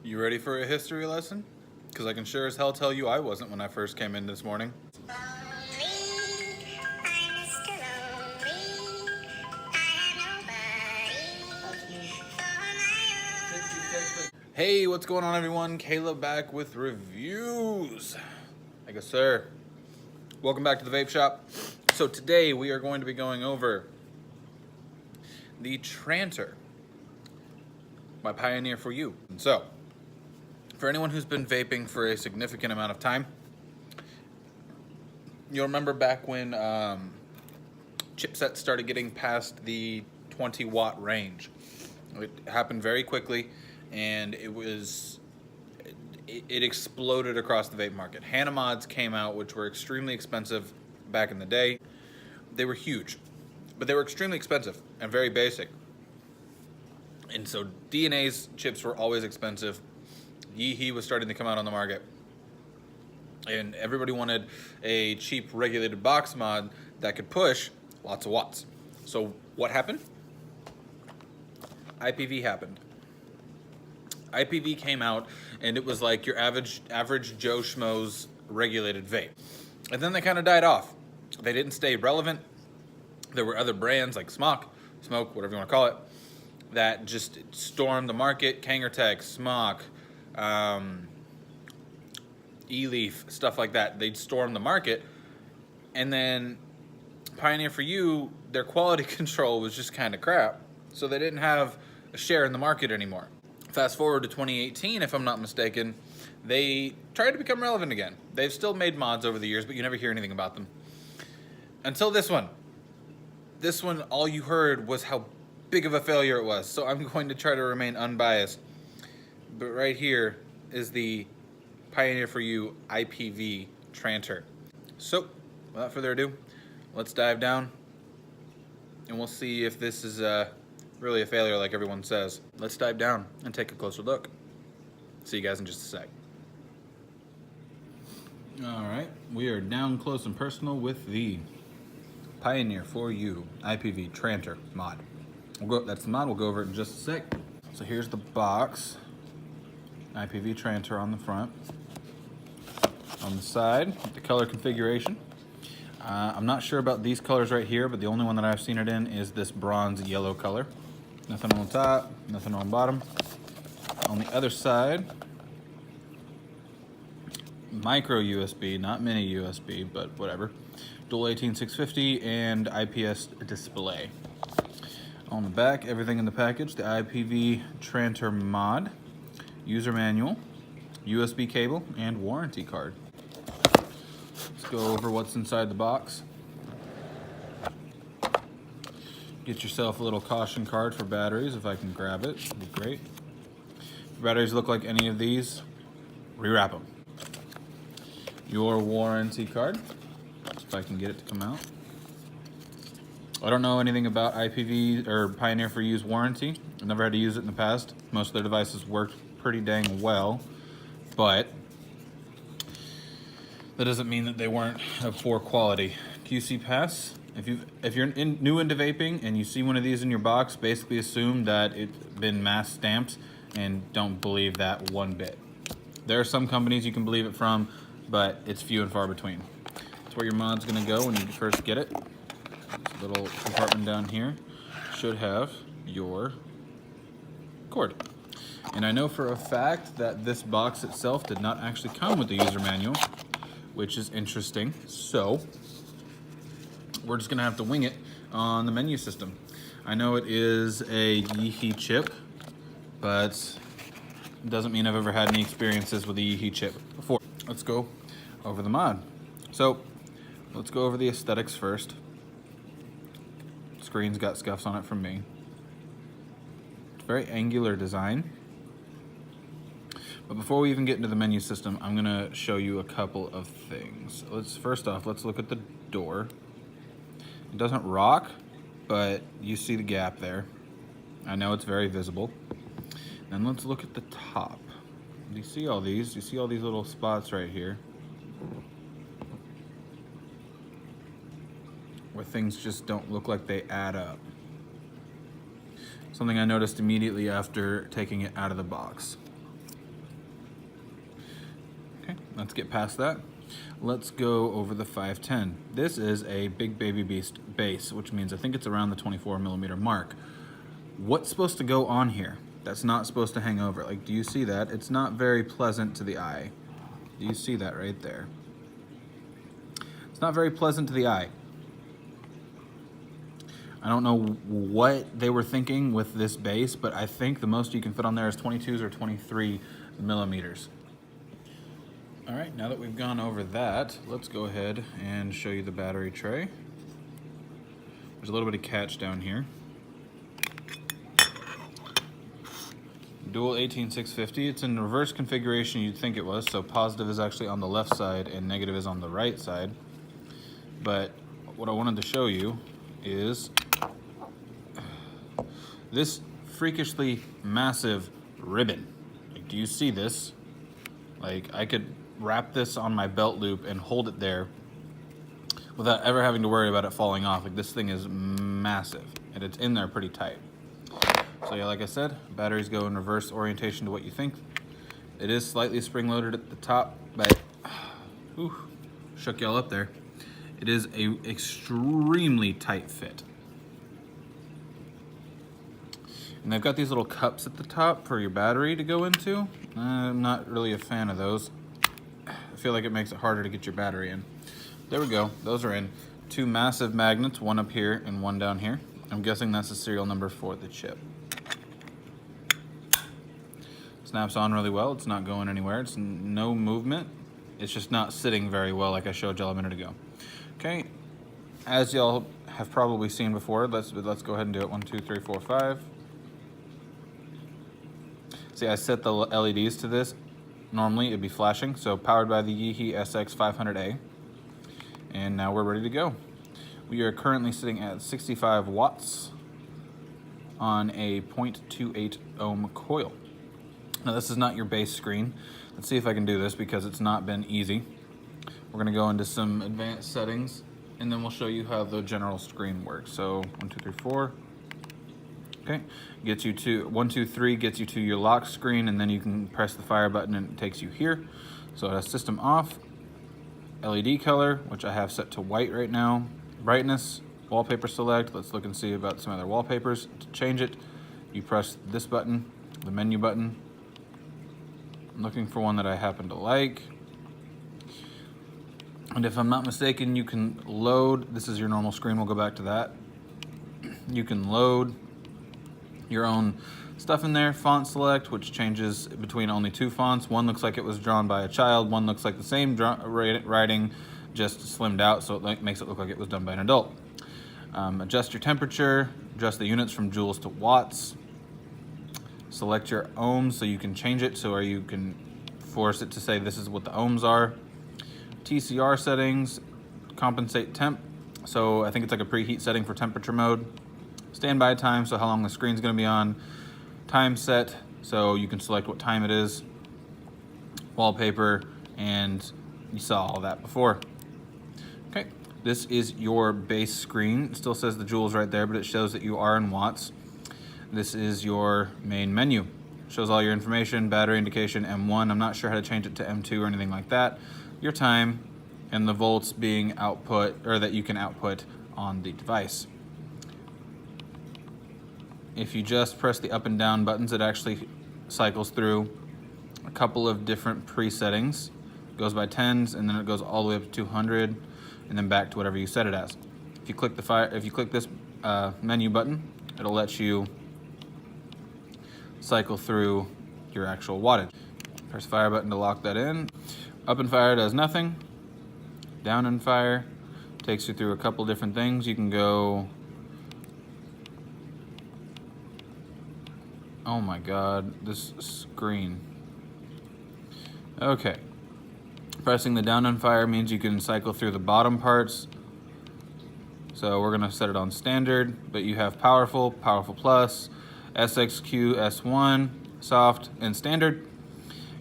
You ready for a history lesson? Because I can sure as hell tell you I wasn't when I first came in this morning. Hey, what's going on everyone? Caleb back with reviews. I guess, sir. Welcome back to the vape shop. So today we are going to be going over the Trantor by Pioneer4you. And so, for anyone who's been vaping for a significant amount of time, you'll remember back when chipsets started getting past the 20 watt range. It happened very quickly, and it exploded across the vape market. Hana mods came out, which were extremely expensive back in the day. They were huge, but they were extremely expensive and very basic. And so DNA's chips were always expensive. Yeehee was starting to come out on the market, and everybody wanted a cheap regulated box mod that could push lots of watts. So what happened? IPV happened. IPV came out, and it was like your average Joe Schmo's regulated vape. And then they kind of died off. They didn't stay relevant. There were other brands like Smoke, whatever you want to call it, that just stormed the market. Kangertech, Smoke, E-Leaf, stuff like that. They'd storm the market. And then Pioneer4you, their quality control was just kind of crap. So they didn't have a share in the market anymore. Fast forward to 2018, if I'm not mistaken, they tried to become relevant again. They've still made mods over the years, but you never hear anything about them. Until this one. This one, all you heard was how big of a failure it was. So I'm going to try to remain unbiased. But right here is the Pioneer4you IPV Trantor. So, without further ado, let's dive down, and we'll see if this is really a failure like everyone says. Let's dive down and take a closer look. See you guys in just a sec. Alright, we are down close and personal with the Pioneer4you IPV Trantor mod. That's the mod, we'll go over it in just a sec. So here's the box. IPV Trantor on the front. On the side, the color configuration. I'm not sure about these colors right here, but the only one that I've seen it in is this bronze yellow color. Nothing on top, nothing on bottom. On the other side, micro USB, not mini USB, but whatever. Dual 18650 and IPS display. On the back, everything in the package, the IPV Trantor mod, user manual, USB cable, and warranty card. Let's go over what's inside the box. Get yourself a little caution card for batteries. If I can grab it, that'd be great. If batteries look like any of these, rewrap them. Your warranty card, if I can get it to come out. I don't know anything about IPV or Pioneer4you's warranty. I've never had to use it in the past. Most of their devices worked pretty dang well, but that doesn't mean that they weren't of poor quality. QC pass. If you're new into vaping and you see one of these in your box, basically assume that it's been mass stamped and don't believe that one bit. There are some companies you can believe it from, but it's few and far between. That's where your mod's gonna go when you first get it. This little compartment down here should have your cord. And I know for a fact that this box itself did not actually come with the user manual, which is interesting. So we're just gonna have to wing it on the menu system. I know it is a Yeehee chip, but it doesn't mean I've ever had any experiences with a Yeehee chip before. Let's go over the mod. So let's go over the aesthetics first. Screen's got scuffs on it from me. It's very angular design. But before we even get into the menu system, I'm gonna show you a couple of things. First off, let's look at the door. It doesn't rock, but you see the gap there. I know it's very visible. And let's look at the top. Do you see all these? Do you see all these little spots right here? Where things just don't look like they add up. Something I noticed immediately after taking it out of the box. let's get past that. Let's go over the 510. This is a big baby beast base, which means I think it's around the 24mm mark. What's supposed to go on here that's not supposed to hang over? Like, do you see that? It's not very pleasant to the eye. Do you see that right there? It's not very pleasant to the eye. I don't know what they were thinking with this base, but I think the most you can fit on there is 22s or 23mm. All right, now that we've gone over that, let's go ahead and show you the battery tray. There's a little bit of catch down here. Dual 18650. It's in reverse configuration you'd think it was, so positive is actually on the left side and negative is on the right side. But what I wanted to show you is this freakishly massive ribbon. Like, do you see this? Like, I could wrap this on my belt loop and hold it there without ever having to worry about it falling off. Like, this thing is massive and it's in there pretty tight. So yeah, like I said, batteries go in reverse orientation to what you think. It is slightly spring loaded at the top, but shook y'all up there. It is a extremely tight fit. And they've got these little cups at the top for your battery to go into. I'm not really a fan of those. I feel like it makes it harder to get your battery in. There we go, those are in. Two massive magnets, one up here and one down here. I'm guessing that's the serial number for the chip. Snaps on really well, it's not going anywhere, it's no movement. It's just not sitting very well like I showed y'all a minute ago. Okay, as y'all have probably seen before, let's go ahead and do it. 1, 2, 3, 4, 5. See, I set the LEDs to this. Normally it'd be flashing, so powered by the Yeehy SX500A. And now we're ready to go. We are currently sitting at 65 watts on a 0.28 ohm coil. Now this is not your base screen. Let's see if I can do this because it's not been easy. We're gonna go into some advanced settings and then we'll show you how the general screen works. So 1, 2, 3, 4. Okay, gets you to 1, 2, 3 gets you to your lock screen, and then you can press the fire button and it takes you here. So it has system off, LED color, which I have set to white right now, brightness, wallpaper select. Let's look and see about some other wallpapers. To change it, you press this button, the menu button. I'm looking for one that I happen to like. And if I'm not mistaken, you can load, this is your normal screen, we'll go back to that. You can load your own stuff in there. Font select, which changes between only two fonts. One looks like it was drawn by a child, one looks like the same writing, just slimmed out, so it makes it look like it was done by an adult. Adjust your temperature, adjust the units from joules to watts. Select your ohms so you can change it, so you can force it to say this is what the ohms are. TCR settings, compensate temp, so I think it's like a preheat setting for temperature mode. Standby time, so how long the screen's gonna be on. Time set, so you can select what time it is. Wallpaper, and you saw all that before. Okay, this is your base screen. It still says the joules right there, but it shows that you are in watts. This is your main menu. Shows all your information, battery indication, M1. I'm not sure how to change it to M2 or anything like that. Your time, and the volts being output, or that you can output on the device. If you just press the up and down buttons, it actually cycles through a couple of different presettings. It goes by tens, and then it goes all the way up to 200, and then back to whatever you set it as. If you click this menu button, it'll let you cycle through your actual wattage. Press fire button to lock that in. Up and fire does nothing. Down and fire takes you through a couple different things. You can go, oh my god, this screen. Okay. Pressing the down and fire means you can cycle through the bottom parts. So we're gonna set it on standard, but you have powerful, powerful plus, SXQ, S1, soft, and standard.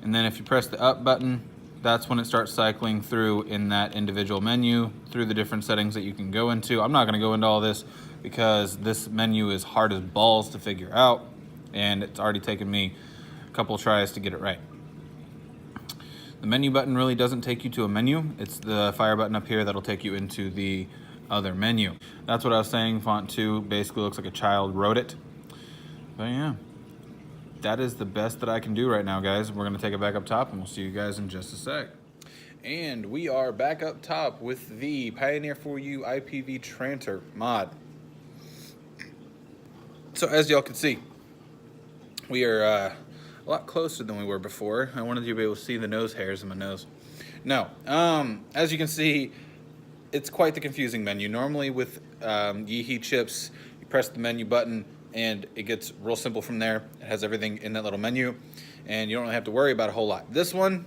And then if you press the up button, that's when it starts cycling through in that individual menu through the different settings that you can go into. I'm not gonna go into all this because this menu is hard as balls to figure out, and it's already taken me a couple tries to get it right. The menu button really doesn't take you to a menu. It's the fire button up here that'll take you into the other menu. That's what I was saying. Font 2 basically looks like a child wrote it. But yeah, that is the best that I can do right now, guys. We're gonna take it back up top and we'll see you guys in just a sec. And we are back up top with the Pioneer4you IPV Trantor mod. So as y'all can see, we are a lot closer than we were before. I wanted you to be able to see the nose hairs in my nose. No, as you can see, it's quite the confusing menu. Normally with Yeehee chips, you press the menu button and it gets real simple from there. It has everything in that little menu and you don't really have to worry about a whole lot. This one,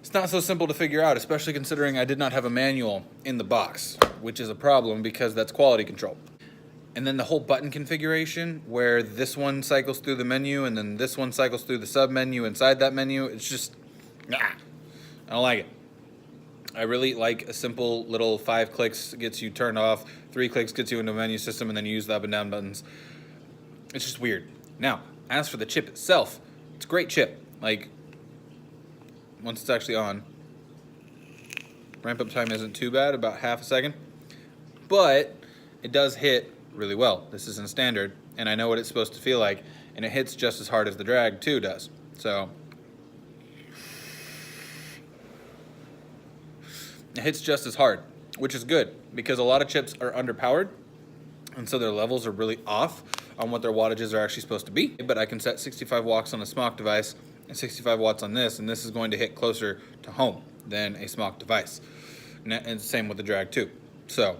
it's not so simple to figure out, especially considering I did not have a manual in the box, which is a problem because that's quality control. And then the whole button configuration where this one cycles through the menu and then this one cycles through the sub menu inside that menu, it's just, I don't like it. I really like a simple little 5 clicks gets you turned off, 3 clicks gets you into a menu system, and then you use the up and down buttons. It's just weird. Now, as for the chip itself, it's a great chip. Like, once it's actually on, ramp up time isn't too bad, about half a second, but it does hit really well. This isn't standard, and I know what it's supposed to feel like, and it hits just as hard as the drag 2 does. So it hits just as hard, which is good because a lot of chips are underpowered, and so their levels are really off on what their wattages are actually supposed to be. But I can set 65 watts on a SMOC device and 65 watts on this, and this is going to hit closer to home than a SMOC device. And same with the drag 2. So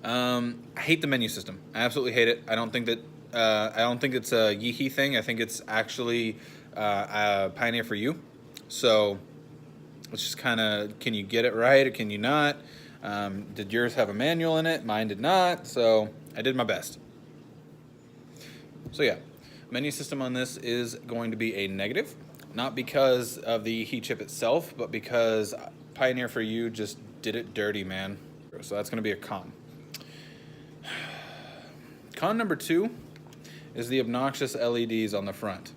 I hate the menu system. I absolutely hate it. I don't think it's a Yeehee thing. I think it's actually Pioneer4you. So it's just kind of, can you get it right or can you not? Did yours have a manual in it? Mine did not. So I did my best. So yeah, menu system on this is going to be a negative, not because of the Yeehee chip itself, but because Pioneer4you just did it dirty, man. So that's going to be a con. Con number 2 is the obnoxious LEDs on the front.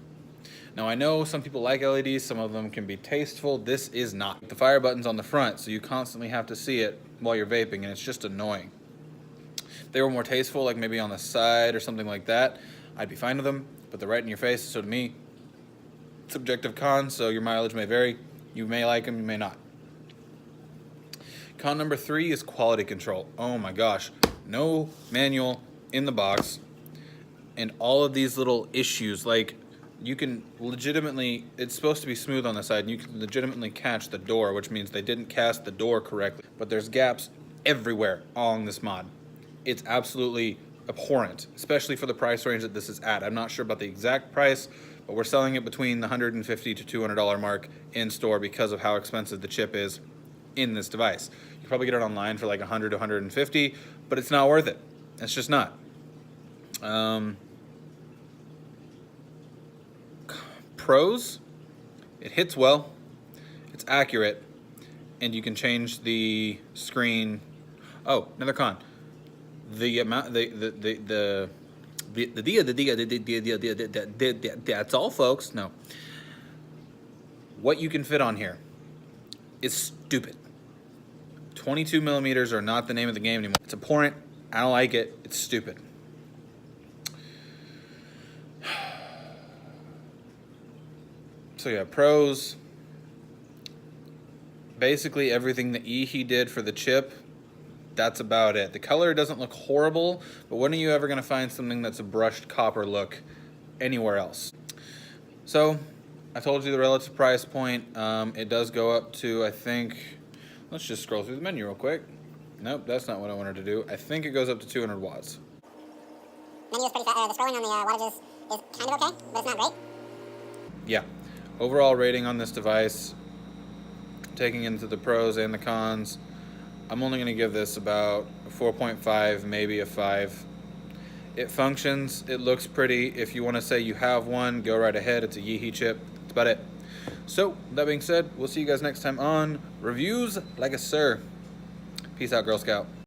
Now I know some people like LEDs, some of them can be tasteful. This is not. The fire button's on the front, so you constantly have to see it while you're vaping, and it's just annoying. If they were more tasteful, like maybe on the side or something like that, I'd be fine with them, but they're right in your face, so to me, subjective con, so your mileage may vary. You may like them, you may not. Con number 3 is quality control. Oh my gosh, no manual in the box, and all of these little issues, like you can legitimately, it's supposed to be smooth on the side, and you can legitimately catch the door, which means they didn't cast the door correctly, but there's gaps everywhere on this mod. It's absolutely abhorrent, especially for the price range that this is at. I'm not sure about the exact price, but we're selling it between the $150 to $200 mark in store because of how expensive the chip is in this device. You probably get it online for like 100 to 150, but it's not worth it. It's just not. Pros, it hits well, it's accurate, and you can change the screen. Oh, another con. The amount, that's all, folks. No. What you can fit on here is stupid. 22 millimeters are not the name of the game anymore. It's abhorrent. I don't like it. It's stupid. So yeah, pros. Basically everything that Yeehee did for the chip, that's about it. The color doesn't look horrible, but when are you ever going to find something that's a brushed copper look anywhere else? So I told you the relative price point. It does go up to, I think, let's just scroll through the menu real quick. Nope, that's not what I wanted to do. I think it goes up to 200 watts. Menu is pretty fast. The scrolling on the wattages is kind of okay, but it's not great. Yeah. Overall rating on this device, taking into the pros and the cons, I'm only going to give this about a 4.5, maybe a 5. It functions, it looks pretty. If you want to say you have one, go right ahead. It's a Yeehee chip. That's about it. So, that being said, we'll see you guys next time on Reviews Like a Sir. Peace out, Girl Scout.